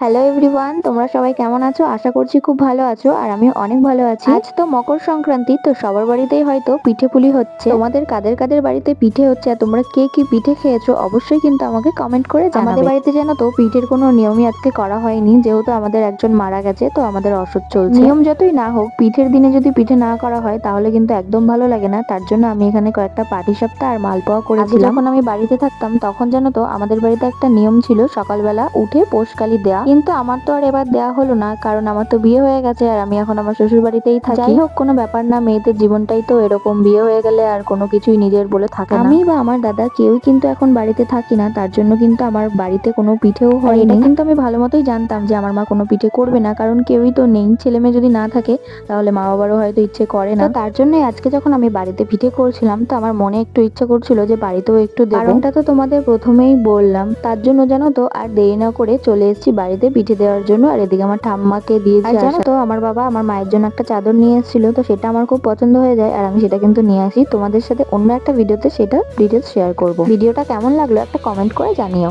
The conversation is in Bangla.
হ্যালো এভরিওয়ান, তোমরা সবাই কেমন আছো? আশা করছি খুব ভালো আছো আর আমি অনেক ভালো আছি। আজ তো মকর সংক্রান্তি, তো সবার বাড়িতেই হয়তো পিঠে পুলি হচ্ছে। তোমাদের কাদের কাদের বাড়িতে পিঠে হচ্ছে আর তোমরা কে কি পিঠে খেয়েছো অবশ্যই কিন্তু আমাকে কমেন্ট করে জানাবে। আমাদের বাড়িতে জানো তো পিঠের কোনো নিয়মই আজকে করা হয়নি, যেহেতু আমাদের একজন মারা গেছে, তো আমাদের অসুখ চলছে। নিয়ম যতই না হোক, পিঠের দিনে যদি পিঠে না করা হয় তাহলে কিন্তু একদম ভালো লাগে না। তার জন্য আমি এখানে কয়েকটা পাটিসাপটা আর মালপোয়া করেছিলাম। যখন আমি বাড়িতে থাকতাম তখন জানো তো আমাদের বাড়িতে একটা নিয়ম ছিল সকালবেলা উঠে পোষকালি দেয়া, কিন্তু আমার তো আর এবার দেয়া হলো না, কারণ আমার তো বিয়ে হয়ে গেছে আর আমি এখন আমার শ্বশুর বাড়িতেই থাকি। যাই হোক, কোনো ব্যাপার না, মেয়েদের জীবনটাই তো এরকম, বিয়ে হয়ে গেলে আর কোনো কিছুই নিজের বলে থাকে না। আমি বা আমার দাদা কেউই কিন্তু এখন বাড়িতে থাকি না, তার জন্য কিন্তু আমার বাড়িতে কোনো পিঠেও হয়। এটা কিন্তু আমি ভালো মতোই জানতাম যে আমার মা কোনো পিঠে করবে না, কারণ কেউই তো নেই। ছেলে মেয়ে যদি না থাকে তাহলে মা বাবারও হয়তো ইচ্ছে করে না। তার জন্যই আজকে যখন আমি বাড়িতে পিঠে করছিলাম, তো আমার মনে একটু ইচ্ছে করছিল যে বাড়িতেও একটু দেবো। কারণটা তো তোমাদের প্রথমেই বললাম। তার জন্য জানো তো আর দেরি না করে চলে এসেছি বাড়িতে পিঠে দেওয়ার জন্য। আর এদিকে আমার ঠাম্মাকে দিয়েছি। আর জানো তো আমার বাবা আমার মায়ের জন্য একটা চাদর নিয়ে এসেছিল, তো সেটা আমার খুব পছন্দ হয়ে যায় আর আমি সেটা কিন্তু নিয়ে আসি। তোমাদের সাথে অন্য একটা ভিডিওতে সেটা ডিটেলস শেয়ার করব। ভিডিওটা কেমন লাগলো একটা কমেন্ট করে জানিও।